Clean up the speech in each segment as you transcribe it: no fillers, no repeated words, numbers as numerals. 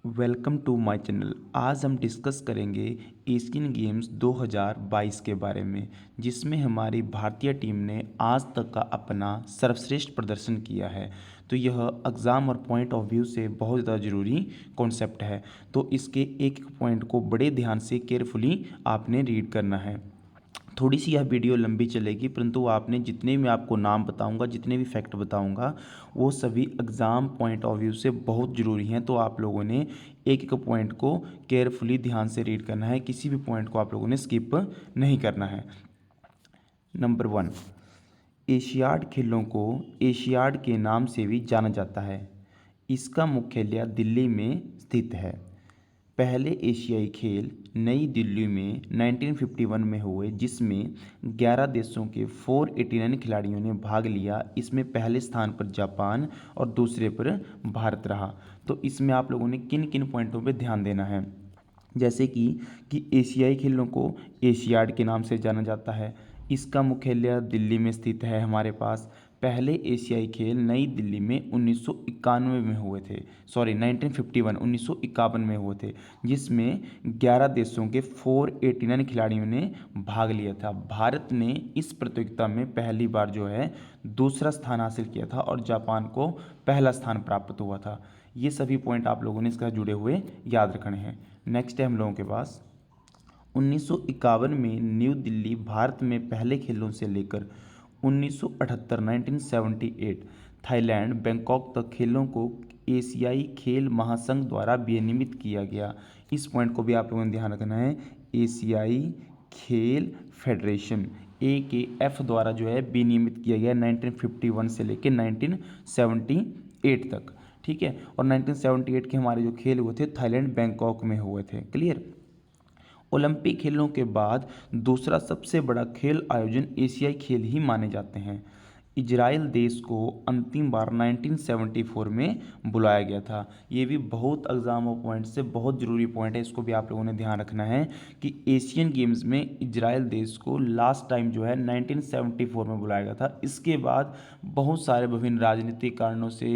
Welcome to my channel. आज हम discuss करेंगे एशियन गेम्स 2022 के बारे में, जिसमें हमारी भारतीय टीम ने आज तक का अपना सर्वश्रेष्ठ प्रदर्शन किया है। तो यह एग्ज़ाम और पॉइंट ऑफ व्यू से बहुत ज़्यादा ज़रूरी कॉन्सेप्ट है। तो इसके एक एक पॉइंट को बड़े ध्यान से केयरफुली आपने रीड करना है। थोड़ी सी यह वीडियो लंबी चलेगी, परंतु आपने जितने भी आपको नाम बताऊंगा, जितने भी फैक्ट बताऊंगा, वो सभी एग्ज़ाम पॉइंट ऑफ व्यू से बहुत ज़रूरी हैं। तो आप लोगों ने एक एक पॉइंट को केयरफुली ध्यान से रीड करना है, किसी भी पॉइंट को आप लोगों ने स्किप नहीं करना है। नंबर 1, एशियाड खेलों को एशियाड के नाम से भी जाना जाता है। इसका मुख्यालय दिल्ली में स्थित है। पहले एशियाई खेल नई दिल्ली में 1951 में हुए, जिसमें 11 देशों के 489 खिलाड़ियों ने भाग लिया। इसमें पहले स्थान पर जापान और दूसरे पर भारत रहा। तो इसमें आप लोगों ने किन किन पॉइंटों पर ध्यान देना है, जैसे कि एशियाई खेलों को एशियाड के नाम से जाना जाता है। इसका मुख्यालय दिल्ली में स्थित है हमारे पास। पहले एशियाई खेल नई दिल्ली में 1991 में हुए थे, 1951 में हुए थे, जिसमें 11 देशों के 489 खिलाड़ियों ने भाग लिया था। भारत ने इस प्रतियोगिता में पहली बार जो है दूसरा स्थान हासिल किया था और जापान को पहला स्थान प्राप्त हुआ था। ये सभी पॉइंट आप लोगों ने इसका जुड़े हुए याद रखने हैं। नेक्स्ट है हम लोगों के पास 1951 में न्यू दिल्ली भारत में पहले खेलों से लेकर 1978 1978 थाईलैंड बैंकॉक तक खेलों को एशियाई खेल महासंघ द्वारा विनियमित किया गया। इस पॉइंट को भी आप लोगों ने ध्यान रखना है। एशियाई खेल फेडरेशन AKF द्वारा जो है विनियमित किया गया 1951 से लेकर 1978 तक। ठीक है, और 1978 के हमारे जो खेल हुए थे थाईलैंड बैंकॉक में हुए थे। क्लियर। ओलंपिक खेलों के बाद दूसरा सबसे बड़ा खेल आयोजन एशियाई खेल ही माने जाते हैं। इजराइल देश को अंतिम बार 1974 में बुलाया गया था। ये भी बहुत एग्जाम ऑफ पॉइंट से बहुत ज़रूरी पॉइंट है, इसको भी आप लोगों ने ध्यान रखना है कि एशियन गेम्स में इजराइल देश को लास्ट टाइम जो है 1974 में बुलाया गया था। इसके बाद बहुत सारे विभिन्न राजनीतिक कारणों से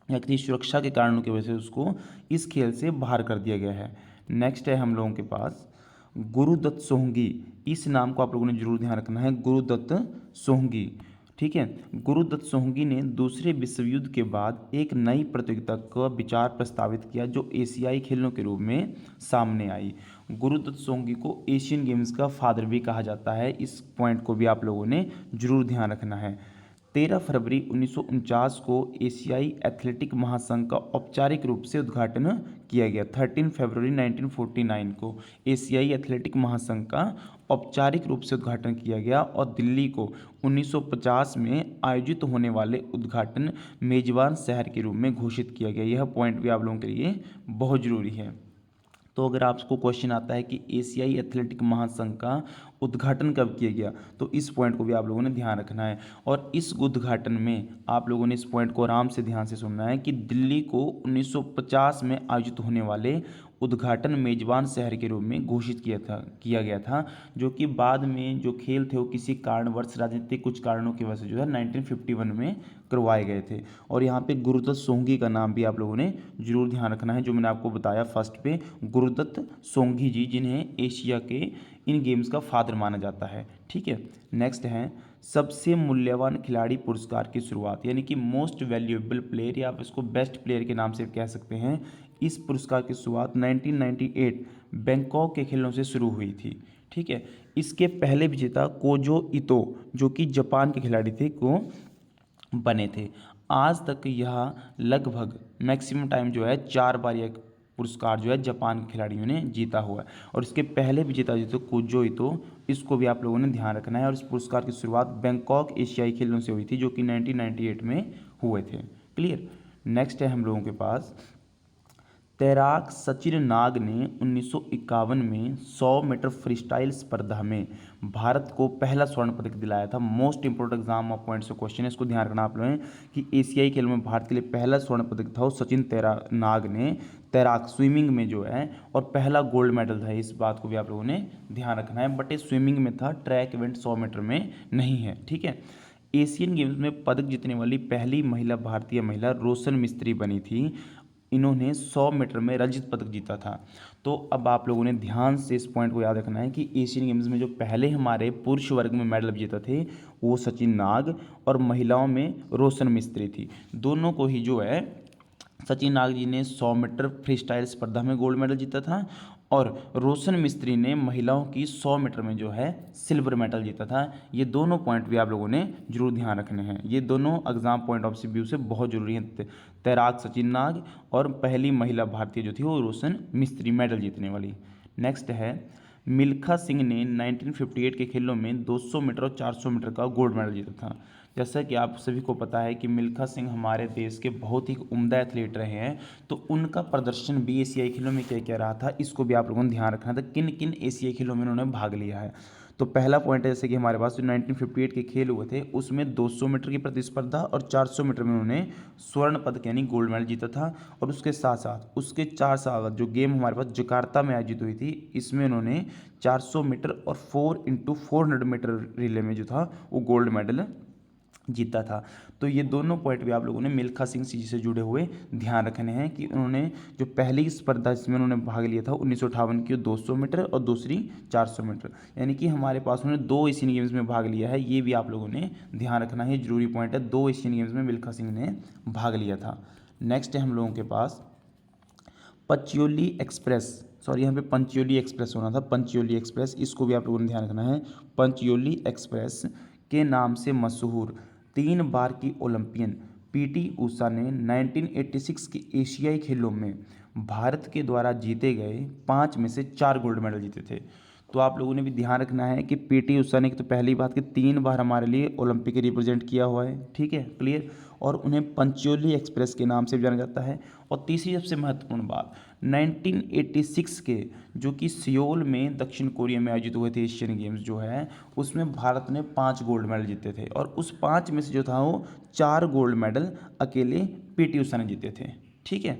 या किसी सुरक्षा के कारणों की वजह से उसको इस खेल से बाहर कर दिया गया है। नेक्स्ट है हम लोगों के पास गुरुदत्त सोहंगी। इस नाम को आप लोगों ने जरूर ध्यान रखना है, गुरुदत्त सोहंगी। ठीक है, गुरुदत्त सोहंगी ने दूसरे विश्व युद्ध के बाद एक नई प्रतियोगिता का विचार प्रस्तावित किया, जो एशियाई खेलों के रूप में सामने आई। गुरुदत्त सोहंगी को एशियन गेम्स का फादर भी कहा जाता है। इस पॉइंट को भी आप लोगों ने जरूर ध्यान रखना है। 13 फरवरी 1949 को एशियाई एथलेटिक महासंघ का औपचारिक रूप से उद्घाटन किया गया। 13 फरवरी 1949 को एशियाई एथलेटिक महासंघ का औपचारिक रूप से उद्घाटन किया गया और दिल्ली को 1950 में आयोजित होने वाले उद्घाटन मेजबान शहर के रूप में घोषित किया गया। यह पॉइंट भी आप लोगों के लिए बहुत ज़रूरी है। तो अगर आपको क्वेश्चन आता है कि एशियाई एथलेटिक महासंघ का उद्घाटन कब किया गया, तो इस पॉइंट को भी आप लोगों ने ध्यान रखना है। और इस उद्घाटन में आप लोगों ने इस पॉइंट को आराम से ध्यान से सुनना है कि दिल्ली को 1950 में आयोजित होने वाले उद्घाटन मेजबान शहर के रूप में घोषित किया गया था, जो कि बाद में जो खेल थे वो किसी कारणवश राजनीतिक कुछ कारणों की वजह से जो है 1951 में करवाए गए थे। और यहाँ पे गुरुदत्त सोंगी का नाम भी आप लोगों ने जरूर ध्यान रखना है, जो मैंने आपको बताया फर्स्ट पे, गुरुदत्त सोंगी जी, जिन्हें एशिया के इन गेम्स का फादर माना जाता है। ठीक है, नेक्स्ट है सबसे मूल्यवान खिलाड़ी पुरस्कार की शुरुआत, यानी कि मोस्ट वैल्यूएबल प्लेयर या आप इसको बेस्ट प्लेयर के नाम से कह सकते हैं। इस पुरस्कार की शुरुआत 1998 बैंकॉक के खेलों से शुरू हुई थी। ठीक है, इसके पहले विजेता कोजो इतो, जो कि जापान के खिलाड़ी थे, को बने थे। आज तक यह लगभग मैक्सिमम टाइम जो है 4 बार यह पुरस्कार जो है जापान के खिलाड़ियों ने जीता हुआ है। और इसके पहले विजेता जो थे कोजो इतो, इसको भी आप लोगों ने ध्यान रखना है। और इस पुरस्कार की शुरुआत बैंकॉक एशियाई खेलों से हुई थी, जो कि 1998 में हुए थे। क्लियर। नेक्स्ट है हम लोगों के पास तैराक सचिन नाग ने 1951 में 100 मीटर फ्रीस्टाइल स्पर्धा में भारत को पहला स्वर्ण पदक दिलाया था। Most important exam of points question है, इसको ध्यान रखना आप लोगों ने कि एशियाई खेलों में भारत के लिए पहला स्वर्ण पदक था वो सचिन नाग ने तैराक स्विमिंग में जो है, और पहला गोल्ड मेडल था। इस बात को भी आप लोगों ने ध्यान रखना है, बट ये स्विमिंग में था, ट्रैक इवेंट 100 मीटर में नहीं है। ठीक है, एशियन गेम्स में पदक जीतने वाली पहली महिला भारतीय महिला रोशन मिस्त्री बनी थी। इन्होंने 100 मीटर में रजत पदक जीता था। तो अब आप लोगों ने ध्यान से इस पॉइंट को याद रखना है कि एशियन गेम्स में जो पहले हमारे पुरुष वर्ग में मेडल विजेता थे वो सचिन नाग, और महिलाओं में रोशन मिस्त्री थी। दोनों को ही जो है, सचिन नाग जी ने 100 मीटर फ्री स्टाइल स्पर्धा में गोल्ड मेडल जीता था, और रोशन मिस्त्री ने महिलाओं की 100 मीटर में जो है सिल्वर मेडल जीता था। ये दोनों पॉइंट भी आप लोगों ने जरूर ध्यान रखने हैं, ये दोनों एग्जाम पॉइंट ऑफ व्यू से बहुत जरूरी हैं। तैराक सचिन नाग और पहली महिला भारतीय जो थी वो रोशन मिस्त्री, मेडल जीतने वाली। नेक्स्ट है, मिल्खा सिंह ने 1958 के खेलों में 200 मीटर और 400 मीटर का गोल्ड मेडल जीता था। जैसा कि आप सभी को पता है कि मिल्खा सिंह हमारे देश के बहुत ही उम्दा एथलीट रहे हैं, तो उनका प्रदर्शन भी एशियाई खेलों में क्या क्या रहा था, इसको भी आप लोगों ने ध्यान रखना था, किन किन एशियाई खेलों में उन्होंने भाग लिया है। तो पहला पॉइंट है, जैसे कि हमारे पास जो 1958 के खेल हुए थे उसमें 200 मीटर की प्रतिस्पर्धा और 400 मीटर में उन्होंने स्वर्ण पदक यानी गोल्ड मेडल जीता था। और उसके साथ साथ उसके 4 साल बाद जो गेम हमारे पास जकार्ता में आयोजित हुई थी, इसमें उन्होंने 400 मीटर और 4x400 मीटर रिले में जो था वो गोल्ड मेडल जीता था। तो ये दोनों पॉइंट भी आप लोगों ने मिल्खा सिंह जी से जुड़े हुए ध्यान रखने हैं कि उन्होंने जो पहली स्पर्धा जिसमें उन्होंने भाग लिया था 1958 की 200 मीटर और दूसरी 400 मीटर, यानी कि हमारे पास उन्होंने 2 एशियन गेम्स में भाग लिया है। ये भी आप लोगों ने ध्यान रखना है, जरूरी पॉइंट है, 2 एशियन गेम्स में मिल्खा सिंह ने भाग लिया था। नेक्स्ट है हम लोगों के पास पचियोली एक्सप्रेस, सॉरी यहाँ पे पंचियोली एक्सप्रेस होना था, पंचियोली एक्सप्रेस, इसको भी आप लोगों ने ध्यान रखना है। पंचियोली एक्सप्रेस के नाम से मशहूर 3 बार की ओलंपियन पीटी ऊषा ने 1986 के एशियाई खेलों में भारत के द्वारा जीते गए 5 में से 4 गोल्ड मेडल जीते थे। तो आप लोगों ने भी ध्यान रखना है कि पीटी ऊषा ने तो पहली बात कि 3 बार हमारे लिए ओलंपिक रिप्रेजेंट किया हुआ है, ठीक है, क्लियर, और उन्हें पंचियोली एक्सप्रेस के नाम से भी जाना जाता है। और तीसरी सबसे महत्वपूर्ण बात, 1986 के जो कि सियोल में दक्षिण कोरिया में आयोजित हुए थे एशियन गेम्स जो है, उसमें भारत ने 5 गोल्ड मेडल जीते थे, और उस 5 में से जो था वो 4 गोल्ड मेडल अकेले पीटी ऊषा ने जीते थे, ठीक है।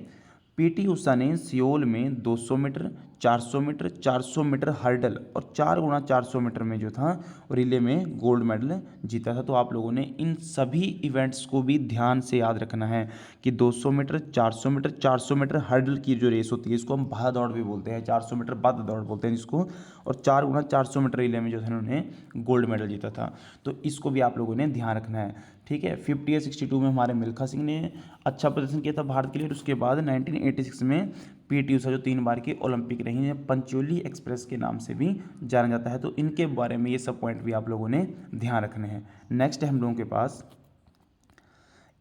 पीटी ऊषा ने सियोल में 200 मीटर, 400 मीटर, 400 मीटर हर्डल और 4x400 मीटर में जो था रिले में गोल्ड मेडल जीता था। तो आप लोगों ने इन सभी इवेंट्स को भी ध्यान से याद रखना है कि 200 मीटर, 400 मीटर, 400 मीटर हर्डल की जो रेस होती है इसको हम भाला दौड़ भी बोलते हैं, 400 मीटर बाधा दौड़ बोलते हैं जिसको, और 4x400 मीटर रिले में जो था उन्होंने गोल्ड मेडल जीता था। तो इसको भी आप लोगों ने ध्यान रखना है, ठीक है। 50 या 62 में हमारे मिल्खा सिंह ने अच्छा प्रदर्शन किया था भारत के लिए, और उसके बाद 1986 में पीटी ऊषा जो 3 बार की ओलंपिक रही हैं, पंचोली एक्सप्रेस के नाम से भी जाना जाता है। तो इनके बारे में ये सब पॉइंट भी आप लोगों ने ध्यान रखने हैं। नेक्स्ट है हम लोगों के पास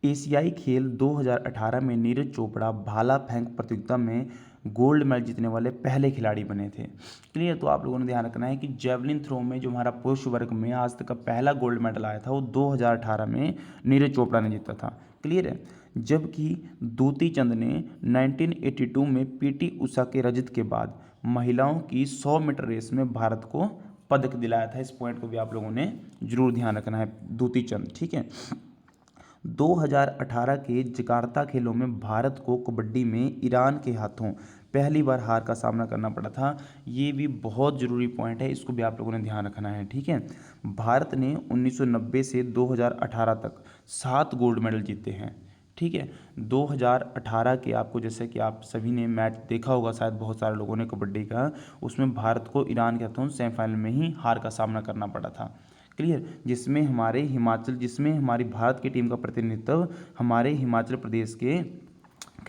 एशियाई खेल 2018 में नीरज चोपड़ा भाला फेंक प्रतियोगिता में गोल्ड मेडल जीतने वाले पहले खिलाड़ी बने थे, क्लियर। तो आप लोगों ने ध्यान रखना है कि जेवलिन थ्रो में जो हमारा पुरुष वर्ग में आज तक का पहला गोल्ड मेडल आया था वो 2018 में नीरज चोपड़ा ने जीता था, क्लियर है। जबकि दूती चंद ने 1982 में पीटी ऊषा के रजत के बाद महिलाओं की 100 मीटर रेस में भारत को पदक दिलाया था। इस पॉइंट को भी आप लोगों ने जरूर ध्यान रखना है, दूती चंद, ठीक है। 2018 के जकार्ता खेलों में भारत को कबड्डी में ईरान के हाथों पहली बार हार का सामना करना पड़ा था। ये भी बहुत ज़रूरी पॉइंट है, इसको भी आप लोगों ने ध्यान रखना है, ठीक है। भारत ने 1990 से 2018 तक 7 गोल्ड मेडल जीते हैं, ठीक है। 2018 के आपको, जैसे कि आप सभी ने मैच देखा होगा शायद बहुत सारे लोगों ने कबड्डी का, उसमें भारत को ईरान के हाथों सेमीफाइनल में ही हार का सामना करना पड़ा था, क्लियर। जिसमें हमारी भारत की टीम का प्रतिनिधित्व हमारे हिमाचल प्रदेश के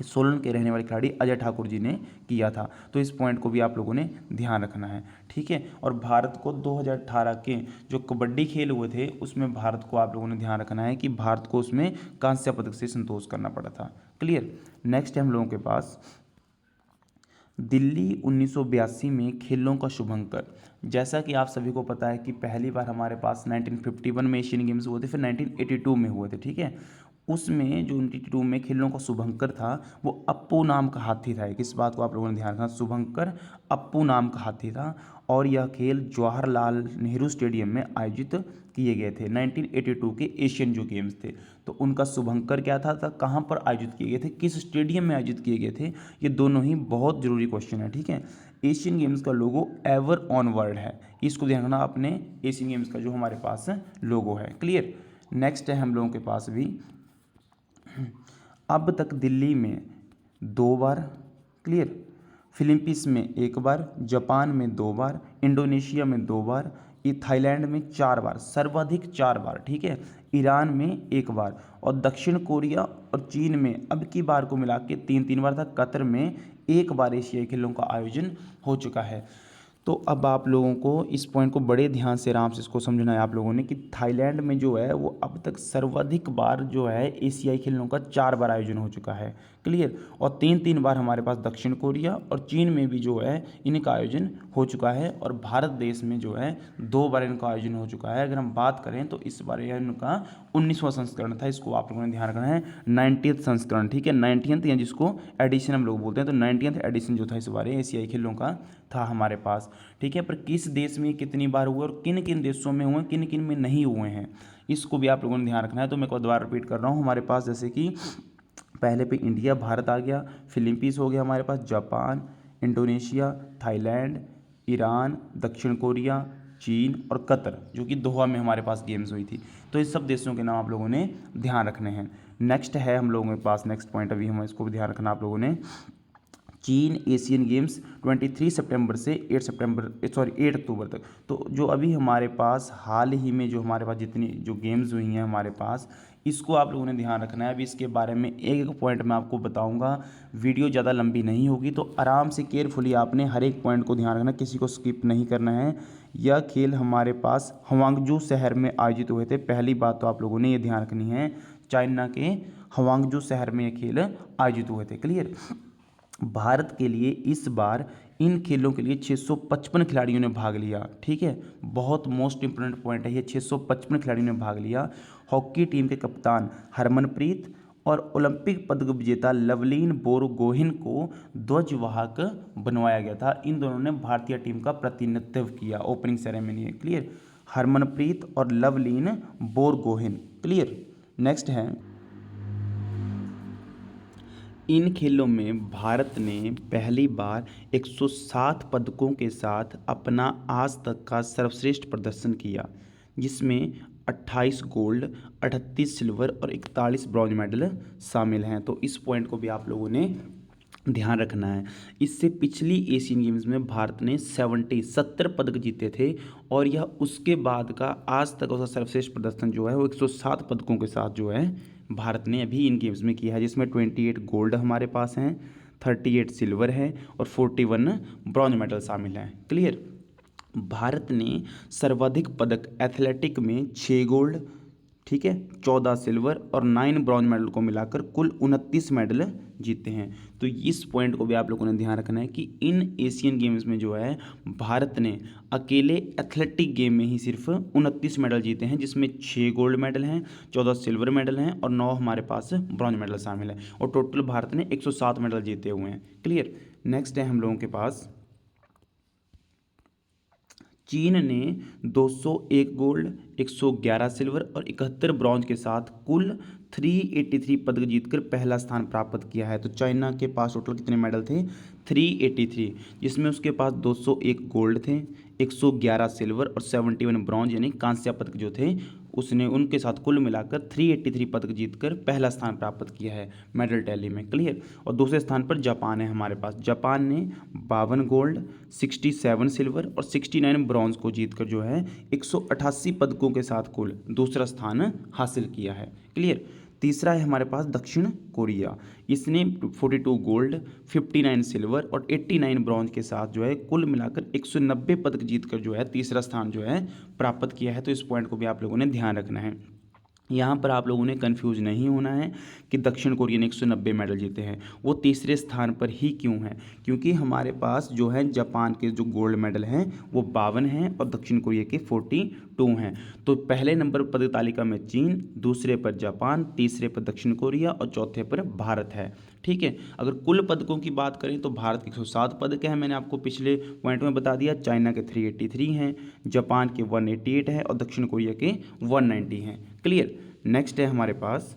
सोलन के रहने वाले खिलाड़ी अजय ठाकुर जी ने किया था। तो इस पॉइंट को भी आप लोगों ने ध्यान रखना है, ठीक है। और भारत को 2018 के जो कबड्डी खेल हुए थे उसमें भारत को आप लोगों ने ध्यान रखना है कि भारत को उसमें कांस्य पदक से संतोष करना पड़ा था, क्लियर। नेक्स्ट है हम लोगों के पास दिल्ली 1982 में खेलों का शुभंकर। जैसा कि आप सभी को पता है कि पहली बार हमारे पास 1951 में एशियन गेम्स हुए थे, फिर 1982 में हुए थे, ठीक है। उसमें जो 1982 में खेलों का शुभंकर था वो अप्पू नाम का हाथी था। किस बात को आप लोगों ने ध्यान रखना, शुभंकर अप्पू नाम का हाथी था, और यह खेल जवाहरलाल नेहरू स्टेडियम में आयोजित किए गए थे। 1982 के एशियन जो गेम्स थे तो उनका शुभंकर क्या था, कहाँ पर आयोजित किए गए थे, किस स्टेडियम में आयोजित किए गए थे, ये दोनों ही बहुत जरूरी क्वेश्चन है, ठीक है। एशियन गेम्स का लोगो एवर ऑनवर्ड है, इसको ध्यान रखना अपने एशियन गेम्स का जो हमारे पास लोगो है, क्लियर। नेक्स्ट है हम लोगों के पास भी अब तक दिल्ली में 2 बार, क्लियर। फिलीपींस में 1 बार, जापान में 2 बार, इंडोनेशिया में 2 बार, ये थाईलैंड में 4 बार, सर्वाधिक 4 बार, ठीक है। ईरान में 1 बार और दक्षिण कोरिया और चीन में अब की बार को मिला के 3 बार था। कतर में 1 बार एशियाई खेलों का आयोजन हो चुका है। तो अब आप लोगों को इस पॉइंट को बड़े ध्यान से आराम से इसको समझना है आप लोगों ने कि थाईलैंड में जो है वो अब तक सर्वाधिक बार जो है एशियाई खेलों का 4 बार आयोजन हो चुका है, क्लियर। और 3 बार हमारे पास दक्षिण कोरिया और चीन में भी जो है इनका आयोजन हो चुका है। और भारत देश में जो है 2 बार इनका आयोजन हो चुका है। अगर हम बात करें तो इस बार यह इनका 19वां संस्करण था, इसको आप लोगों ने ध्यान रखना है। 90th संस्करण, ठीक है, 90th या जिसको एडिशन हम लोग बोलते हैं, तो 90th एडिशन जो था इस बार एशियाई खेलों का था हमारे पास, ठीक है। पर किस देश में कितनी बार हुए और किन किन देशों में हुए, किन किन में नहीं हुए हैं, इसको भी आप लोगों ने ध्यान रखना है। तो मैं एक बार रिपीट कर रहा हूँ। हमारे पास जैसे कि पहले पे इंडिया, भारत आ गया, फिलीपींस हो गया हमारे पास, जापान, इंडोनेशिया, थाईलैंड, ईरान, दक्षिण कोरिया, चीन और कतर, जो कि दोहा में हमारे पास गेम्स हुई थी। तो इस सब देशों के नाम आप लोगों ने ध्यान रखने हैं। नेक्स्ट है हम लोगों के पास, नेक्स्ट पॉइंट अभी हम इसको भी ध्यान रखना आप लोगों ने। चीन एशियन गेम्स 23 सितंबर से 8 अक्टूबर तक। तो जो अभी हमारे पास हाल ही में जो हमारे पास जितनी जो गेम्स हुई हैं हमारे पास, इसको आप लोगों ने ध्यान रखना है। अभी इसके बारे में एक एक पॉइंट मैं आपको बताऊंगा, वीडियो ज़्यादा लंबी नहीं होगी, तो आराम से केयरफुली आपने हर एक पॉइंट को ध्यान रखना, किसी को स्किप नहीं करना है। यह खेल हमारे पास हवांगजू शहर में आयोजित हुए थे। पहली बात तो आप लोगों ने ये ध्यान रखनी है, चाइना के हवांगजू शहर में ये खेल आयोजित हुए थे, क्लियर। भारत के लिए इस बार इन खेलों के लिए 655 खिलाड़ियों ने भाग लिया, ठीक है। बहुत मोस्ट इंपोर्टेंट पॉइंट है ये, 655 खिलाड़ियों ने भाग लिया। हॉकी टीम के कप्तान हरमनप्रीत और ओलंपिक पदक विजेता लवलीन बोरगोहेन को ध्वजवाहक बनवाया गया था। इन दोनों ने भारतीय टीम का प्रतिनिधित्व किया। ओपनिंग सेरेमनी है, क्लियर। हरमनप्रीत और लवलीन बोरगोहेन, क्लियर। नेक्स्ट है, इन खेलों में भारत ने पहली बार 107 पदकों के साथ अपना आज तक का सर्वश्रेष्ठ प्रदर्शन किया, जिसमें 28 गोल्ड, 38 सिल्वर और 41 ब्रॉन्ज मेडल शामिल हैं। तो इस पॉइंट को भी आप लोगों ने ध्यान रखना है। इससे पिछली एशियन गेम्स में भारत ने 70 पदक जीते थे और यह उसके बाद का आज तक उसका सर्वश्रेष्ठ प्रदर्शन जो है वो 107 पदकों के साथ जो है भारत ने अभी इन गेम्स में किया है, जिसमें 28 गोल्ड हमारे पास हैं, 38 सिल्वर है और 41 ब्रॉन्ज मेडल शामिल हैं, क्लियर। भारत ने सर्वाधिक पदक एथलेटिक में 6 गोल्ड, ठीक है, 14 सिल्वर और 9 ब्रॉन्ज मेडल को मिलाकर कुल 29 मेडल जीते हैं। तो इस पॉइंट को भी आप लोगों ने ध्यान रखना है कि इन एशियन गेम्स में जो है भारत ने अकेले एथलेटिक गेम में ही सिर्फ 29 मेडल जीते हैं, जिसमें 6 गोल्ड मेडल हैं, 14 सिल्वर मेडल हैं और 9 हमारे पास ब्रॉन्ज मेडल शामिल है। और टोटल भारत ने 107 मेडल जीते हुए हैं, क्लियर। नेक्स्ट है हम लोगों के पास, चीन ने 201 गोल्ड, 111 सिल्वर और 71 ब्रॉन्ज के साथ कुल 383 पदक जीतकर पहला स्थान प्राप्त किया है। तो चाइना के पास टोटल कितने मेडल थे? 383, जिसमें उसके पास 201 गोल्ड थे, 111 सिल्वर और 71 ब्रॉन्ज यानी कांस्य पदक जो थे उसने उनके साथ कुल मिलाकर 383 पदक जीतकर पहला स्थान प्राप्त किया है मेडल टैली में, क्लियर। और दूसरे स्थान पर जापान है हमारे पास। जापान ने 52 गोल्ड, 67 सिल्वर और 69 ब्रॉन्ज को जीतकर जो है 188 पदकों के साथ कुल दूसरा स्थान हासिल किया है, क्लियर। तीसरा है हमारे पास दक्षिण कोरिया। इसने 42 गोल्ड, 59 सिल्वर और 89 ब्रॉन्ज के साथ जो है कुल मिलाकर 190 पदक जीतकर जो है तीसरा स्थान जो है प्राप्त किया है। तो इस पॉइंट को भी आप लोगों ने ध्यान रखना है। यहाँ पर आप लोगों ने कंफ्यूज नहीं होना है कि दक्षिण कोरिया ने 190 मेडल जीते हैं, वो तीसरे स्थान पर ही क्यों है? क्योंकि हमारे पास जो है जापान के जो गोल्ड मेडल हैं वो 52 हैं और दक्षिण कोरिया के 42 हैं। तो पहले नंबर पदक तालिका में चीन, दूसरे पर जापान, तीसरे पर दक्षिण कोरिया और चौथे पर भारत है, ठीक है। अगर कुल पदकों की बात करें तो भारत के 107 पदक हैं, मैंने आपको पिछले पॉइंट में बता दिया। चाइना के 383 हैं, जापान के 188 हैं और दक्षिण कोरिया के 190 हैं, क्लियर। नेक्स्ट है हमारे पास,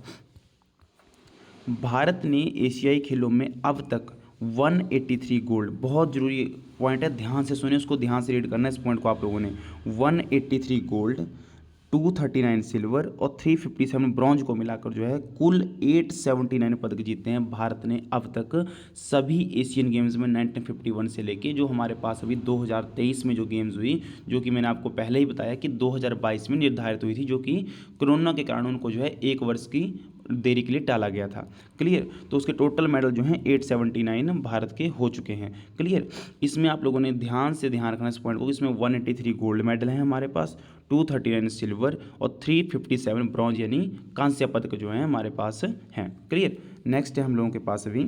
भारत ने एशियाई खेलों में अब तक 183 गोल्ड, बहुत जरूरी पॉइंट है, ध्यान से सुनिए, उसको ध्यान से रीड करना है इस पॉइंट को आप लोगों ने। 183 गोल्ड, 239 सिल्वर और 357 ब्रॉन्ज को मिलाकर जो है कुल 879 पदक जीते हैं भारत ने अब तक सभी एशियन गेम्स में 1951 से लेके जो हमारे पास अभी 2023 में जो गेम्स हुई, जो कि मैंने आपको पहले ही बताया कि 2022 में निर्धारित हुई थी, जो कि कोरोना के कारण उनको जो है 1 वर्ष की देरी के लिए टाला गया था। क्लियर। तो उसके टोटल मेडल जो हैं 879 भारत के हो चुके हैं। क्लियर। इसमें आप लोगों ने ध्यान रखना इस पॉइंट को, इसमें 183 गोल्ड मेडल हैं हमारे पास, 239 सिल्वर और 357 ब्रॉन्ज यानी कांस्य पदक जो हैं हमारे पास हैं। क्लियर। नेक्स्ट है हम लोगों के पास अभी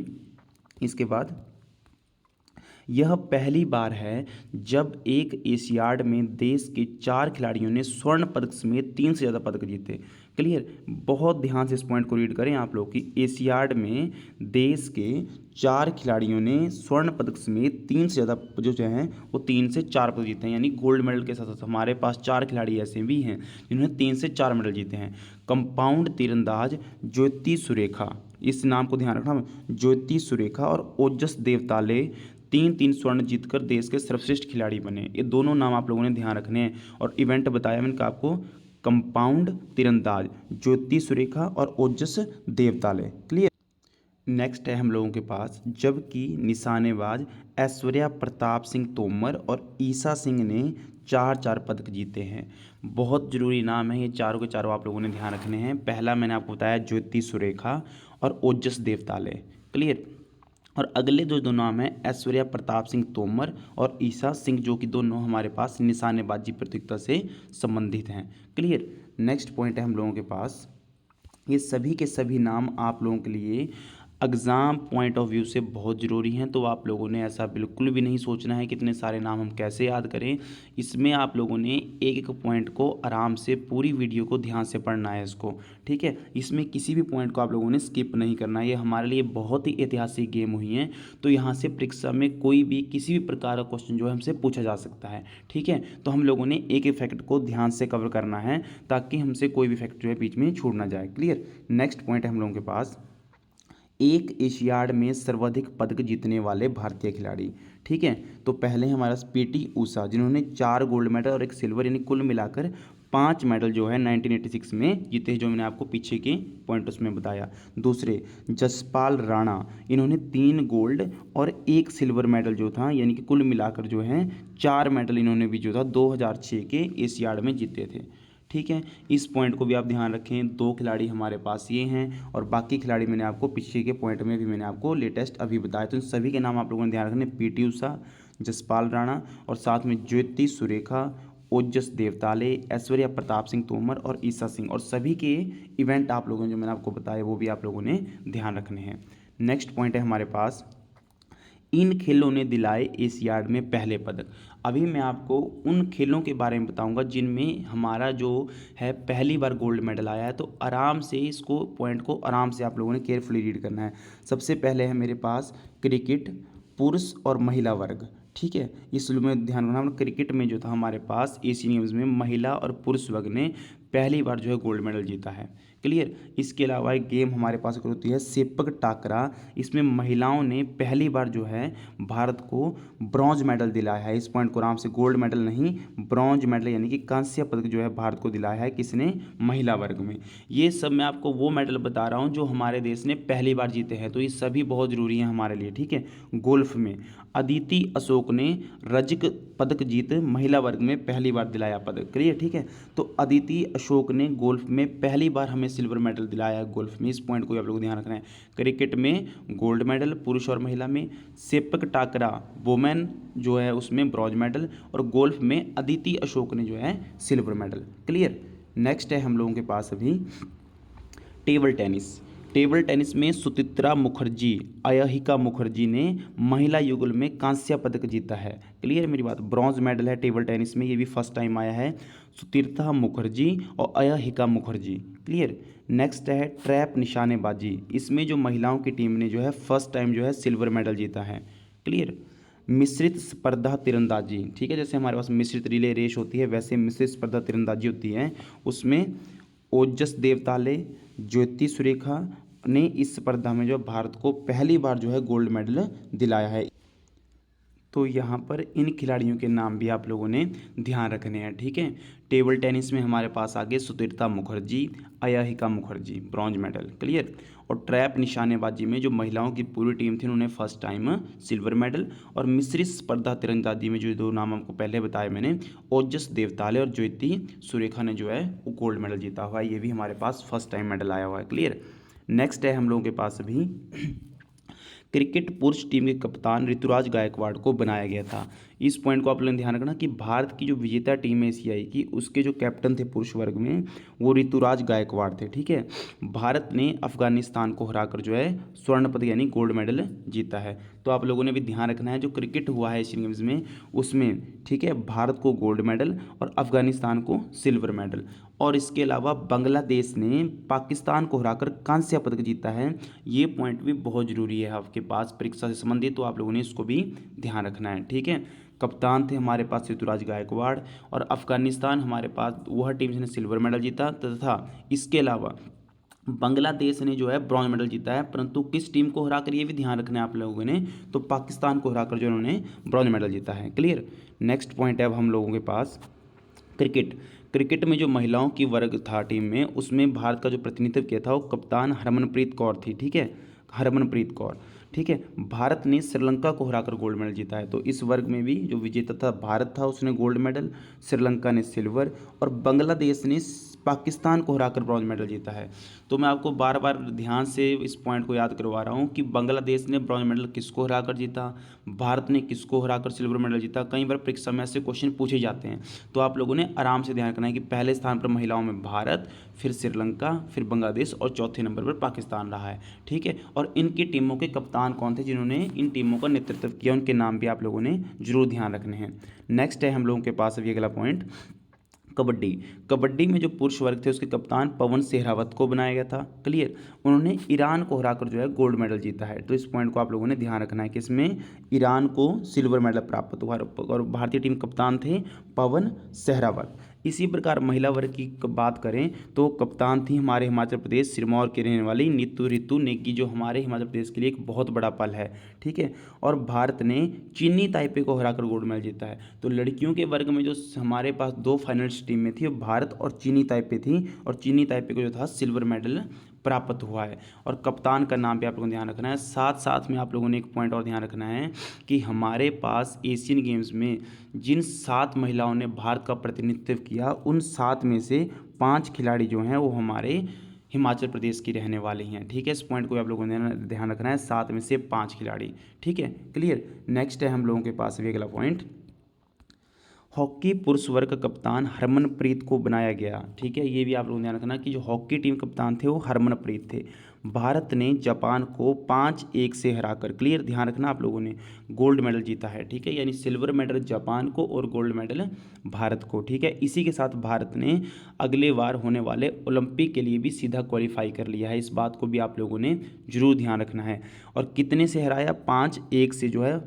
इसके बाद, यह पहली बार है जब एक एशियाड में देश के 4 खिलाड़ियों ने स्वर्ण पदक समेत 3 से ज़्यादा पदक जीते। क्लियर। बहुत ध्यान से इस पॉइंट को रीड करें आप लोग कि एशियाड में देश के 4 खिलाड़ियों ने स्वर्ण पदक समेत 3 से ज़्यादा जो हैं वो 3 से 4 पदक जीते हैं, यानी गोल्ड मेडल के साथ साथ हमारे पास 4 खिलाड़ी ऐसे भी हैं जिन्होंने 3 से 4 मेडल जीते हैं। कंपाउंड तीरंदाज ज्योति सुरेखा, इस नाम को ध्यान रखना, ज्योति सुरेखा और ओजस देवताले 3 स्वर्ण जीतकर देश के सर्वश्रेष्ठ खिलाड़ी बने। ये दोनों नाम आप लोगों ने ध्यान रखने हैं। और इवेंट बताया मैंने आपको, कंपाउंड तीरंदाज ज्योति सुरेखा और ओजस देवताले। क्लियर। नेक्स्ट है हम लोगों के पास, जबकि निशानेबाज ऐश्वर्या प्रताप सिंह तोमर और ईसा सिंह ने 4 पदक जीते हैं। बहुत जरूरी नाम है ये, चारों के चारों आप लोगों ने ध्यान रखने हैं। पहला मैंने आपको बताया ज्योति सुरेखा और ओजस देवताले। क्लियर। और अगले जो दो नाम हैं ऐश्वर्या प्रताप सिंह तोमर और ईसा सिंह, जो कि दोनों हमारे पास निशानेबाजी प्रतियोगिता से संबंधित हैं। क्लियर। नेक्स्ट पॉइंट है हम लोगों के पास, ये सभी के सभी नाम आप लोगों के लिए एग्ज़ाम पॉइंट ऑफ व्यू से बहुत ज़रूरी हैं, तो आप लोगों ने ऐसा बिल्कुल भी नहीं सोचना है कि इतने सारे नाम हम कैसे याद करें। इसमें आप लोगों ने एक एक पॉइंट को आराम से पूरी वीडियो को ध्यान से पढ़ना है इसको, ठीक है। इसमें किसी भी पॉइंट को आप लोगों ने स्किप नहीं करना है। ये हमारे लिए बहुत ही ऐतिहासिक गेम हुई हैं, तो यहाँ से परीक्षा में कोई भी किसी भी प्रकार का क्वेश्चन जो है हमसे पूछा जा सकता है, ठीक है। तो हम लोगों ने एक एक फैक्ट को ध्यान से कवर करना है ताकि हमसे कोई भी फैक्ट जो है बीच में छूट ना जाए। क्लियर। नेक्स्ट पॉइंट है हम लोगों के पास, एक एशियाड में सर्वाधिक पदक जीतने वाले भारतीय खिलाड़ी, ठीक है। तो पहले हमारे पास पीटी ऊषा, जिन्होंने 4 गोल्ड मेडल और 1 सिल्वर यानी कुल मिलाकर 5 मेडल जो है 1986 में जीते हैं, जो मैंने आपको पीछे के पॉइंट उसमें बताया। दूसरे जसपाल राणा, इन्होंने 3 गोल्ड और 1 सिल्वर मेडल जो था, यानी कि कुल मिलाकर जो है 4 मेडल इन्होंने भी जो था 2006 के एशियाड में जीते थे, ठीक है। इस पॉइंट को भी आप ध्यान रखें। 2 खिलाड़ी हमारे पास ये हैं और बाकी खिलाड़ी मैंने आपको पीछे के पॉइंट में भी मैंने आपको लेटेस्ट अभी बताया, तो इन सभी के नाम आप लोगों ने ध्यान रखने, पीटी उषा, जसपाल राणा और साथ में ज्योति सुरेखा, ओजस देवताले, ऐश्वर्या प्रताप सिंह तोमर और ईसा सिंह, और सभी के इवेंट आप लोगों ने जो मैंने आपको बताया वो भी आप लोगों ने ध्यान रखने हैं। नेक्स्ट पॉइंट है हमारे पास, इन खेलों ने दिलाए एशियाड में पहले पदक। अभी मैं आपको उन खेलों के बारे में बताऊंगा जिनमें हमारा जो है पहली बार गोल्ड मेडल आया है, तो आराम से इसको पॉइंट को आराम से आप लोगों ने केयरफुली रीड करना है। सबसे पहले है मेरे पास क्रिकेट पुरुष और महिला वर्ग, ठीक है। इसमें ध्यान रखना, क्रिकेट में जो था हमारे पास एशियन गेम्स में महिला और पुरुष वर्ग ने पहली बार जो है गोल्ड मेडल जीता है। क्लियर। इसके अलावा एक गेम हमारे पास होती है सेपक टाकरा, इसमें महिलाओं ने पहली बार जो है भारत को ब्रॉन्ज मेडल दिलाया है। इस पॉइंट को आराम से, गोल्ड मेडल नहीं, ब्रॉन्ज मेडल यानी कि कांस्य पदक जो है भारत को दिलाया है, किसने, महिला वर्ग में। ये सब मैं आपको वो मेडल बता रहा हूँ जो हमारे देश ने पहली बार जीते हैं, तो ये सभी बहुत ज़रूरी हैं हमारे लिए, ठीक है। गोल्फ में अदिति अशोक ने रजक पदक जीत महिला वर्ग में पहली बार दिलाया पदक। क्लियर, ठीक है। तो अदिति अशोक ने गोल्फ में पहली बार हमें सिल्वर मेडल दिलाया है गोल्फ में, इस पॉइंट को आप लोग ध्यान रखना है। क्रिकेट में गोल्ड मेडल पुरुष और महिला में, सेपक टाकरा वुमेन जो है उसमें ब्रॉन्ज मेडल, और गोल्फ में अदिति अशोक ने जो है सिल्वर मेडल। क्लियर। नेक्स्ट है हम लोगों के पास अभी टेबल टेनिस। टेबल टेनिस में सुचित्रा मुखर्जी, अयहिका मुखर्जी ने महिला युगल में कांस्य पदक जीता है। क्लियर मेरी बात। ब्रॉन्ज मेडल है टेबल टेनिस में, ये भी फर्स्ट टाइम आया है, सुचित्रा मुखर्जी और अयहिका मुखर्जी। क्लियर। नेक्स्ट है ट्रैप निशानेबाजी, इसमें जो महिलाओं की टीम ने जो है फर्स्ट टाइम जो है सिल्वर मेडल जीता है। क्लियर। मिश्रित स्पर्धा तीरंदाजी, ठीक है, जैसे हमारे पास मिश्रित रिले रेस होती है वैसे मिश्रित स्पर्धा तीरंदाजी होती है, उसमें ओजस देवताले, ज्योति सुरेखा ने इस स्पर्धा में जो भारत को पहली बार जो है गोल्ड मेडल दिलाया है। तो यहाँ पर इन खिलाड़ियों के नाम भी आप लोगों ने ध्यान रखने हैं, ठीक है। टेबल टेनिस में हमारे पास आगे Sutirtha Mukherjee, Ayhika Mukherjee, bronze medal, clear. और ट्रैप निशानेबाजी में जो महिलाओं की पूरी टीम थी उन्होंने फर्स्ट टाइम सिल्वर मेडल। और मिश्रित स्पर्धा तीरंदाजी में जो दो नाम आपको पहले बताए मैंने, ओजस देवताले और ज्योति सुरेखा ने जो है वो गोल्ड मेडल जीता हुआ है, ये भी हमारे पास फर्स्ट टाइम मेडल आया हुआ है, क्लियर। नेक्स्ट है हम लोगों के पास अभी क्रिकेट पुरुष टीम के कप्तान ऋतुराज गायकवाड़ को बनाया गया था। इस पॉइंट को आप लोगों ने ध्यान रखना कि भारत की जो विजेता टीम है एशियाई की, उसके जो कैप्टन थे पुरुष वर्ग में वो ऋतुराज गायकवाड़ थे, ठीक है। भारत ने अफगानिस्तान को हराकर जो है स्वर्ण पदक यानी गोल्ड मेडल जीता है। तो आप लोगों ने भी ध्यान रखना है जो क्रिकेट हुआ है एशियन गेम्स में उसमें, ठीक है, भारत को गोल्ड मेडल और अफगानिस्तान को सिल्वर मेडल। और इसके अलावा बांग्लादेश ने पाकिस्तान को हराकर कांस्य पदक जीता है। ये पॉइंट भी बहुत ज़रूरी है आपके पास परीक्षा से संबंधित, तो आप लोगों ने इसको भी ध्यान रखना है, ठीक है। कप्तान थे हमारे पास ऋतुराज गायकवाड़ और अफगानिस्तान हमारे पास वह टीम जिसने सिल्वर मेडल जीता, तथा इसके अलावा बांग्लादेश ने जो है ब्रॉन्ज मेडल जीता है। परंतु किस टीम को हराकर, ये भी ध्यान रखना है आप लोगों ने, तो पाकिस्तान को हराकर जो उन्होंने ब्रॉन्ज मेडल जीता है, क्लियर। नेक्स्ट पॉइंट है अब हम लोगों के पास क्रिकेट में जो महिलाओं की वर्ग था टीम में, उसमें भारत का जो प्रतिनिधित्व किया था वो कप्तान हरमनप्रीत कौर थी, ठीक है, हरमनप्रीत कौर, ठीक है। भारत ने श्रीलंका को हराकर गोल्ड मेडल जीता है। तो इस वर्ग में भी जो विजेता था भारत था, उसने गोल्ड मेडल, श्रीलंका ने सिल्वर और बांग्लादेश ने पाकिस्तान को हराकर ब्रॉन्ज मेडल जीता है। तो मैं आपको बार बार ध्यान से इस पॉइंट को याद करवा रहा हूँ कि बांग्लादेश ने ब्रॉन्ज मेडल किसको हराकर जीता, भारत ने किसको हराकर सिल्वर मेडल जीता। कई बार परीक्षा में ऐसे क्वेश्चन पूछे जाते हैं, तो आप लोगों ने आराम से ध्यान रखना है कि पहले स्थान पर महिलाओं में भारत, फिर श्रीलंका, फिर बांग्लादेश और चौथे नंबर पर पाकिस्तान रहा है, ठीक है। और इनकी टीमों के कप्तान कौन थे जिन्होंने इन टीमों का नेतृत्व किया, उनके नाम भी आप लोगों ने जरूर ध्यान रखने हैं। नेक्स्ट है हम लोगों के पास अभी अगला पॉइंट कबड्डी में जो पुरुष वर्ग थे उसके कप्तान पवन सहरावत को बनाया गया था, क्लियर। उन्होंने ईरान को हराकर जो है गोल्ड मेडल जीता है। तो इस पॉइंट को आप लोगों ने ध्यान रखना है कि इसमें ईरान को सिल्वर मेडल प्राप्त हुआ और भारतीय टीम कप्तान थे पवन सहरावत। इसी प्रकार महिला वर्ग की बात करें तो कप्तान थी हमारे हिमाचल प्रदेश सिरमौर की रहने वाली नीतू रितु नेगी, जो हमारे हिमाचल प्रदेश के लिए एक बहुत बड़ा पल है, ठीक है। और भारत ने चीनी ताइपे को हराकर गोल्ड मेडल जीता है। तो लड़कियों के वर्ग में जो हमारे पास दो फाइनलिस्ट टीम में थी वो भारत और चीनी ताइपे थी, और चीनी ताइपे को जो था सिल्वर मेडल प्राप्त हुआ है। और कप्तान का नाम भी आप लोगों को ध्यान रखना है। साथ साथ में आप लोगों ने एक पॉइंट और ध्यान रखना है कि हमारे पास एशियन गेम्स में जिन 7 महिलाओं ने भारत का प्रतिनिधित्व किया, उन 7 में से 5 खिलाड़ी जो हैं वो हमारे हिमाचल प्रदेश की रहने वाली हैं, ठीक है। इस पॉइंट को आप लोगों ने ध्यान रखना है, 7 में से 5 खिलाड़ी, ठीक है, क्लियर। नेक्स्ट है हम लोगों के पास भी अगला पॉइंट हॉकी पुरुष वर्ग का कप्तान हरमनप्रीत को बनाया गया, ठीक है। ये भी आप लोगों ने ध्यान रखना कि जो हॉकी टीम कप्तान थे वो हरमनप्रीत थे। भारत ने जापान को 5-1 से हराकर, क्लियर ध्यान रखना आप लोगों ने, गोल्ड मेडल जीता है, ठीक है। यानी सिल्वर मेडल जापान को और गोल्ड मेडल भारत को, ठीक है। इसी के साथ भारत ने अगले बार होने वाले ओलंपिक के लिए भी सीधा क्वालिफाई कर लिया है। इस बात को भी आप लोगों ने जरूर ध्यान रखना है। और कितने से हराया, 5-1 से जो है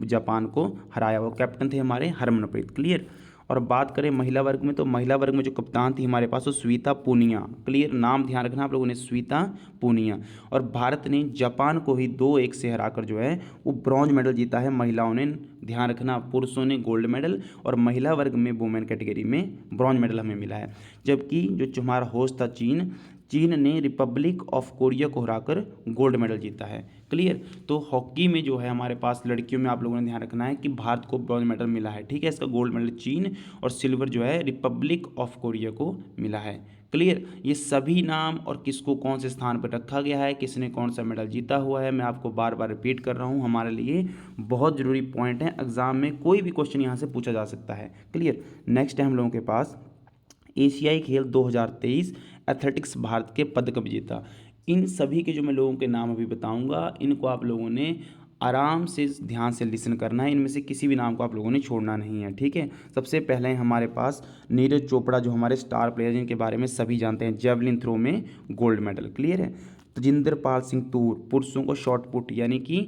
जापान को हराया। वो कैप्टन थे हमारे हरमनप्रीत, क्लियर। और बात करें महिला वर्ग में, तो महिला वर्ग में जो कप्तान थी हमारे पास वो श्वेता पूनिया, क्लियर, नाम ध्यान रखना आप लोगों ने, श्वेता पूनिया। और भारत ने जापान को ही 2-1 से हराकर जो है वो ब्रॉन्ज मेडल जीता है। महिलाओं ने, ध्यान रखना, पुरुषों ने गोल्ड मेडल और महिला वर्ग में वुमेन कैटेगरी में ब्रॉन्ज मेडल हमें मिला है। जबकि जो हमारा होस्ट था चीन ने रिपब्लिक ऑफ कोरिया को हराकर गोल्ड मेडल जीता है, क्लियर। तो हॉकी में जो है हमारे पास लड़कियों में आप लोगों ने ध्यान रखना है कि भारत को ब्रॉन्ज मेडल मिला है, ठीक है। इसका गोल्ड मेडल चीन और सिल्वर जो है रिपब्लिक ऑफ कोरिया को मिला है, क्लियर। ये सभी नाम और किसको कौन से स्थान पर रखा गया है, किसने कौन सा मेडल जीता हुआ है, मैं आपको बार बार रिपीट कर रहा हूँ, हमारे लिए बहुत ज़रूरी पॉइंट है। एग्जाम में कोई भी क्वेश्चन यहाँ से पूछा जा सकता है, क्लियर। नेक्स्ट है हम लोगों के पास एशियाई खेल 2023 एथलेटिक्स भारत के पदक विजेता। इन सभी के जो मैं लोगों के नाम अभी बताऊंगा, इनको आप लोगों ने आराम से ध्यान से लिसन करना है। इनमें से किसी भी नाम को आप लोगों ने छोड़ना नहीं है, ठीक है। सबसे पहले हमारे पास नीरज चोपड़ा, जो हमारे स्टार प्लेयर जिनके बारे में सभी जानते हैं, जेवलिन थ्रो में गोल्ड मेडल, क्लियर है। तजिंदर पाल सिंह तूर, पुरुषों को शॉर्ट पुट यानी कि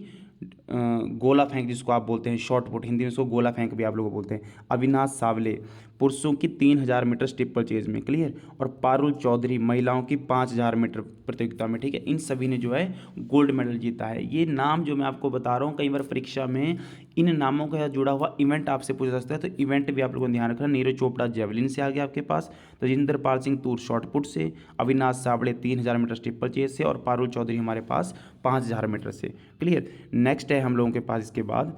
गोला फेंक जिसको आप बोलते हैं, शॉर्ट पुट, हिंदी में इसको गोला फेंक भी आप लोग बोलते हैं। अविनाश सावले पुरुषों की 3000 मीटर स्टीपल चेज में, क्लियर। और पारुल चौधरी महिलाओं की 5000 मीटर प्रतियोगिता में, ठीक है। इन सभी ने जो है गोल्ड मेडल जीता है। ये नाम जो मैं आपको बता रहा हूँ, कई बार परीक्षा में इन नामों के साथ जुड़ा हुआ इवेंट आपसे पूछा जा सकता है, तो इवेंट भी आप लोगों को ध्यान रखना। नीरज चोपड़ा जेवलिन से आ गया आपके पास, तजिंदर पाल सिंह तूर शॉटपुट से, Avinash Sawade 3000 metre steeple chase से, और पारुल चौधरी हमारे पास 5000 मीटर से, क्लियर। नेक्स्ट है हम लोगों के पास इसके बाद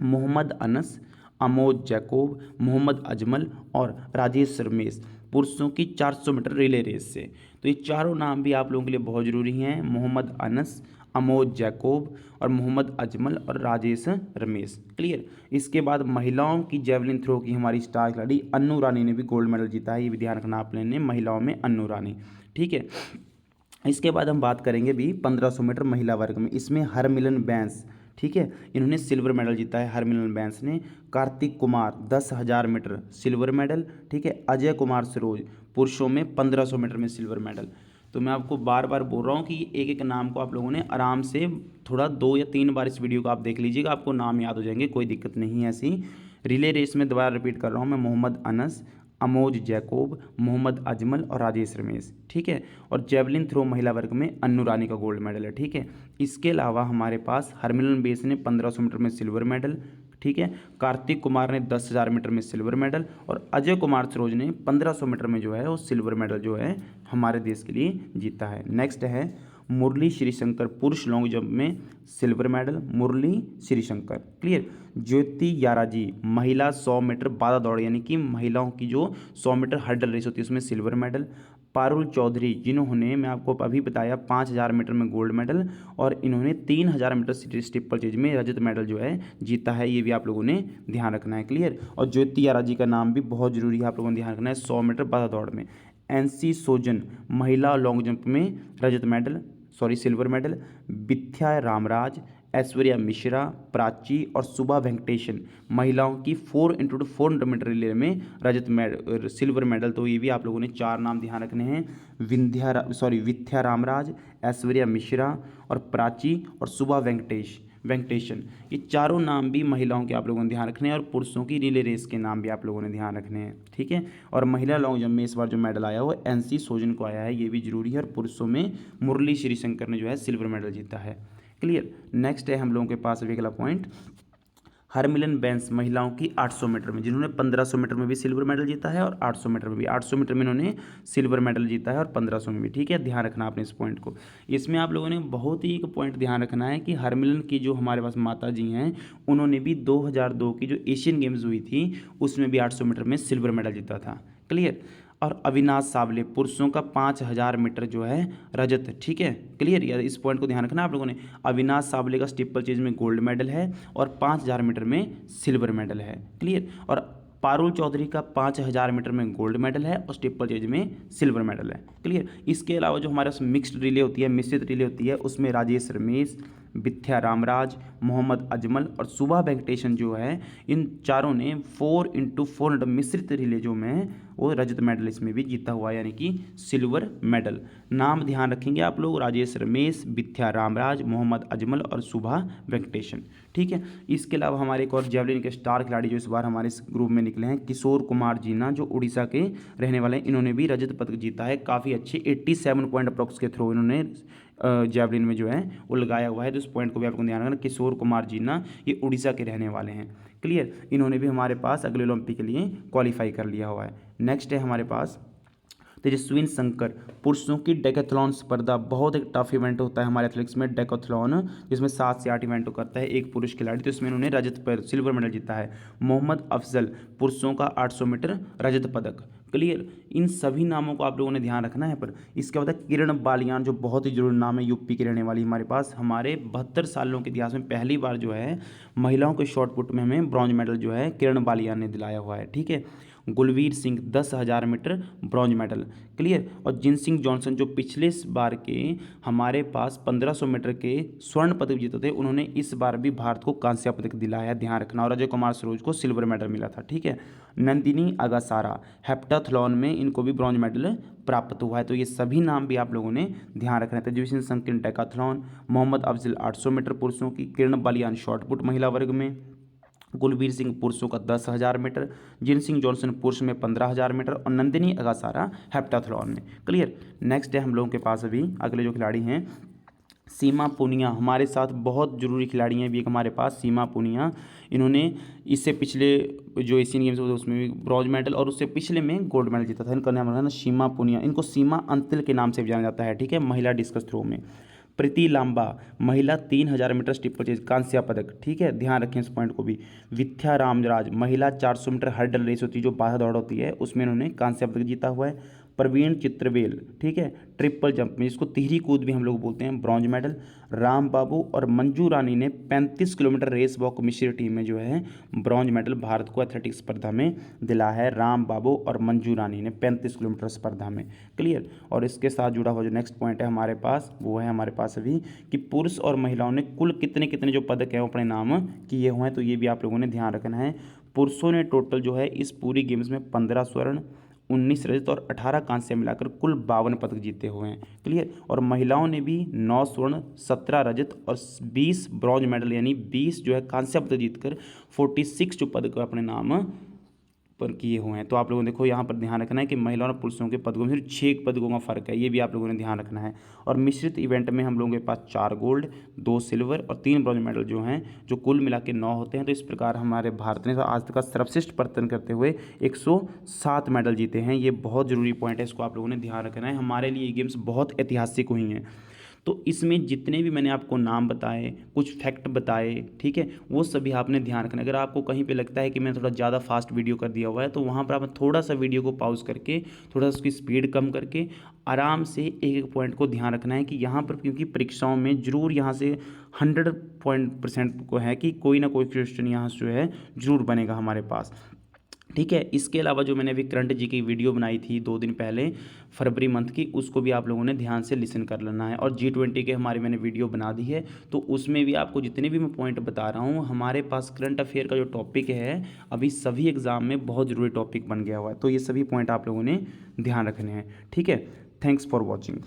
मोहम्मद अनस, अमोद जैकोब, मोहम्मद अजमल और राजेश रमेश पुरुषों की 400 मीटर रिले रेस से। तो ये चारों नाम भी आप लोगों के लिए बहुत ज़रूरी हैं, मोहम्मद अनस, अमोद जैकोब और मोहम्मद अजमल और राजेश रमेश, क्लियर। इसके बाद महिलाओं की जेवलिन थ्रो की हमारी स्टार खिलाड़ी अन्नू रानी ने भी गोल्ड मेडल जीता है, ये भी ध्यान रखना आप लोगों ने, महिलाओं में अन्नू रानी, ठीक है। इसके बाद हम बात करेंगे भी 1500 मीटर महिला वर्ग में, इसमें हरमिलन बैंस, ठीक है, इन्होंने सिल्वर मेडल जीता है, हरमिलन बैंस ने। Kartik Kumar 10,000 metre silver medal, ठीक है। अजय कुमार सरोज पुरुषों में 1500 मीटर में सिल्वर मेडल। तो मैं आपको बार बार बोल रहा हूँ कि एक एक नाम को आप लोगों ने आराम से थोड़ा 2 या 3 बार इस वीडियो को आप देख लीजिएगा, आपको नाम याद हो जाएंगे, कोई दिक्कत नहीं है ऐसी। रिले रेस में दोबारा रिपीट कर रहा हूँ मैं, मोहम्मद अनस, अमोज जैकोब, मोहम्मद अजमल और राजेश रमेश, ठीक है। और जेवलिन थ्रो महिला वर्ग में अन्नू रानी का गोल्ड मेडल है, ठीक है। इसके अलावा हमारे पास हरमिलन बेस ने 1500 मीटर में सिल्वर मेडल, ठीक है। कार्तिक कुमार ने 10,000 मीटर में सिल्वर मेडल और अजय कुमार सरोज ने 1500 मीटर में जो है वो सिल्वर मेडल जो है हमारे देश के लिए जीता है। नेक्स्ट है मुरली श्रीशंकर पुरुष लॉन्ग जंप में सिल्वर मेडल, मुरली श्रीशंकर, क्लियर। ज्योति याराजी महिला 100 मीटर बाधा दौड़ यानी कि महिलाओं की जो 100 मीटर हर्डल रेस होती है उसमें सिल्वर मेडल। पारुल चौधरी जिन्होंने मैं आपको अभी बताया 5000 मीटर में गोल्ड मेडल और इन्होंने 3000 मीटर स्टीपल चेज में रजत मेडल जो है जीता है, ये भी आप लोगों ने ध्यान रखना है, क्लियर। और ज्योति याराजी का नाम भी बहुत जरूरी है, आप लोगों ने ध्यान रखना है 100 मीटर बाधा दौड़ में। एनसी सोजन महिला लॉन्ग जंप में रजत मेडल, सॉरी सिल्वर मेडल। विद्या रामराज, ऐश्वर्या मिश्रा, प्राची और सुभा वेंकटेशन महिलाओं की 4x400 मीटर रिले में सिल्वर मेडल। तो ये भी आप लोगों ने 4 नाम ध्यान रखने हैं, विद्या रामराज, ऐश्वर्या मिश्रा और प्राची और सुभा वेंकटेशन, ये चारों नाम भी महिलाओं के आप लोगों ने ध्यान रखने हैं और पुरुषों की रिले रेस के नाम भी आप लोगों ने ध्यान रखने हैं, ठीक है। और महिला लॉन्ग जंप में इस बार जो मेडल आया वो एनसी सोजन को आया है, ये भी जरूरी है। और पुरुषों में मुरली श्रीशंकर ने जो है सिल्वर मेडल जीता है, क्लियर। नेक्स्ट है हम लोगों के पास अगला पॉइंट हरमिलन बैंस महिलाओं की 800 मीटर में, जिन्होंने 1500 मीटर में भी सिल्वर मेडल जीता है और 800 मीटर में भी, 800 मीटर में इन्होंने सिल्वर मेडल जीता है और 1500 में भी, ठीक है। ध्यान रखना आपने इस पॉइंट को। इसमें आप लोगों ने बहुत ही एक पॉइंट ध्यान रखना है कि हरमिलन की जो हमारे पास माता जी हैं उन्होंने भी 2002 की जो एशियन गेम्स हुई थी उसमें भी 800 मीटर में सिल्वर मेडल जीता था, क्लियर। और अविनाश सावले पुरुषों का 5000 मीटर जो है रजत, ठीक है, क्लियर। यार इस पॉइंट को ध्यान रखना आप लोगों ने। अविनाश सावले का स्टीपल चेज में गोल्ड मेडल है और 5000 मीटर में सिल्वर मेडल है, क्लियर। और पारुल चौधरी का 5000 मीटर में गोल्ड मेडल है और स्टीपल चेज में सिल्वर मेडल है, क्लियर। इसके अलावा जो हमारे पास मिक्स्ड रिले होती है, मिश्रित रिले होती है, उसमें राजेश रमेश, विद्या रामराज, मोहम्मद अजमल और सुभा वेंकटेशन जो है इन चारों ने 4x400 मिश्रित रिले जो में वो रजत मेडल इसमें भी जीता हुआ है, यानी कि सिल्वर मेडल। नाम ध्यान रखेंगे आप लोग, राजेश रमेश, विद्या रामराज, मोहम्मद अजमल और सुभा वेंकटेशन, ठीक है। इसके अलावा हमारे एक और जेवलिन के स्टार खिलाड़ी जो इस बार हमारे इस ग्रुप में निकले हैं किशोर कुमार जीना, जो उड़ीसा के रहने वाले हैं, इन्होंने भी रजत पदक जीता है। काफ़ी अच्छे 87 पॉइंट अप्रॉक्स के थ्रू इन्होंने जेवलिन में जो है वो लगाया हुआ है, तो इस पॉइंट को भी आपको ध्यान रखना। किशोर कुमार जीना ये उड़ीसा के रहने वाले हैं, क्लियर। इन्होंने भी हमारे पास अगले ओलंपिक के लिए क्वालिफाई कर लिया हुआ है। नेक्स्ट है हमारे पास तेजस्विन शंकर पुरुषों की डेकाथलॉन स्पर्धा, बहुत एक टफ इवेंट होता है हमारे एथलेटिक्स में डेकाथलॉन, जिसमें 7 से 8 इवेंट करता है एक पुरुष खिलाड़ी, तो इसमें उन्होंने रजत पर सिल्वर मेडल जीता है। मोहम्मद अफजल पुरुषों का 800 मीटर रजत पदक, क्लियर। इन सभी नामों को आप लोगों ने ध्यान रखना है। पर इसके बाद किरण बालियान, जो बहुत ही जरूरी नाम है, यूपी की रहने वाली, हमारे पास हमारे 72 सालों के इतिहास में पहली बार जो है महिलाओं के शॉर्ट पुट में हमें ब्रॉन्ज मेडल जो है किरण बालियान ने दिलाया हुआ है, ठीक है। Gulveer Singh 10,000 metre bronze medal. Clear. और जिनसिंग जॉनसन जो पिछले बार के हमारे पास 1500 मीटर के स्वर्ण पदक जीते थे, उन्होंने इस बार भी भारत को कांस्य पदक दिलाया, ध्यान रखना। और अजय कुमार सरोज को सिल्वर मेडल मिला था। ठीक है। नंदिनी अगासारा हेप्टाथलॉन में इनको भी ब्रॉन्ज मेडल प्राप्त हुआ है। तो ये सभी नाम भी आप लोगों ने ध्यान रखना है। तेजस्वी संकीर्ण डेकाथलॉन, मोहम्मद अफजल 800 मीटर पुरुषों की, किरण बालियान शॉटपुट महिला वर्ग में, गुलवीर सिंह पुरुषों का 10,000 मीटर, जिनसिंग जॉनसन पुरुष में 15,000 मीटर और नंदिनी अगासारा हेप्टाथलॉन में। क्लियर। नेक्स्ट है हम लोगों के पास अभी अगले जो खिलाड़ी हैं, सीमा पूनिया हमारे साथ बहुत जरूरी खिलाड़ी हैं भी एक हमारे पास, सीमा पूनिया। इन्होंने इससे पिछले जो एशियन गेम्स हुए उसमें भी ब्रॉन्ज मेडल और उससे पिछले में गोल्ड मेडल जीता था। इनका नाम है ना सीमा पूनिया, इनको सीमा अंतिल के नाम से भी जाना जाता है। ठीक है। महिला डिस्कस थ्रो में प्रीति लांबा महिला 3,000 मीटर स्टीपलचेज कांस्य पदक। ठीक है, ध्यान रखें इस पॉइंट को भी। विद्या रामराज महिला 400 मीटर हर्डल रेस होती है जो बाधा दौड़ होती है, उसमें इन्होंने कांस्य पदक जीता हुआ है। प्रवीण चित्रवेल, ठीक है, ट्रिपल जंप में जिसको तिहरी कूद भी हम लोग बोलते हैं, ब्रॉन्ज मेडल। राम बाबू और मंजू रानी ने 35 किलोमीटर रेस वॉक मिश्र टीम में जो है ब्रॉन्ज मेडल भारत को एथलेटिक्स स्पर्धा में दिला है। राम बाबू और मंजू रानी ने 35 किलोमीटर स्पर्धा में। क्लियर। और इसके साथ जुड़ा हुआ जो नेक्स्ट पॉइंट है हमारे पास, वो है हमारे पास अभी कि पुरुष और महिलाओं ने कुल कितने कितने जो पदक हैं वो अपने नाम किए हुए हैं। तो ये भी आप लोगों ने ध्यान रखना है। पुरुषों ने टोटल जो है इस पूरी गेम्स में 15 स्वर्ण, 19 रजत और 18 कांस्य मिलाकर कुल 52 पदक जीते हुए हैं। क्लियर। और महिलाओं ने भी 9 स्वर्ण, 17 रजत और 20 ब्रॉन्ज मेडल यानी 20 जो है कांस्य पदक जीतकर 46 जो पदक अपने नाम पर किए हुए हैं। तो आप लोगों ने देखो यहाँ पर ध्यान रखना है कि महिलाओं और पुरुषों के पदकों में सिर्फ 6 पदकों का फर्क है, ये भी आप लोगों ने ध्यान रखना है। और मिश्रित इवेंट में हम लोगों के पास 4 गोल्ड, 2 सिल्वर और 3 ब्रॉन्ज मेडल जो हैं, जो कुल मिला के 9 होते हैं। तो इस प्रकार हमारे भारत ने आज तक का सर्वश्रेष्ठ प्रदर्शन करते हुए 107 मेडल जीते हैं। ये बहुत ज़रूरी पॉइंट है, इसको आप लोगों ने ध्यान रखना है। हमारे लिए ये गेम्स बहुत ऐतिहासिक हुई हैं। तो इसमें जितने भी मैंने आपको नाम बताए, कुछ फैक्ट बताए, ठीक है, वो सभी आपने ध्यान रखना। अगर आपको कहीं पे लगता है कि मैं थोड़ा ज़्यादा फास्ट वीडियो कर दिया हुआ है, तो वहाँ पर आप थोड़ा सा वीडियो को पॉज करके, थोड़ा सा उसकी स्पीड कम करके आराम से एक एक पॉइंट को ध्यान रखना है कि यहाँ पर, क्योंकि परीक्षाओं में जरूर यहाँ से 100% को है कि कोई ना कोई क्वेश्चन यहाँ से जो है जरूर बनेगा हमारे पास। ठीक है। इसके अलावा जो मैंने अभी करंट जी की वीडियो बनाई थी 2 दिन पहले फरवरी मंथ की, उसको भी आप लोगों ने ध्यान से लिसन कर लेना है। और G20 के हमारी मैंने वीडियो बना दी है, तो उसमें भी आपको जितने भी मैं पॉइंट बता रहा हूँ, हमारे पास करंट अफेयर का जो टॉपिक है अभी सभी एग्जाम में बहुत ज़रूरी टॉपिक बन गया हुआ है। तो ये सभी पॉइंट आप लोगों ने ध्यान रखने हैं। ठीक है। Thanks for watching.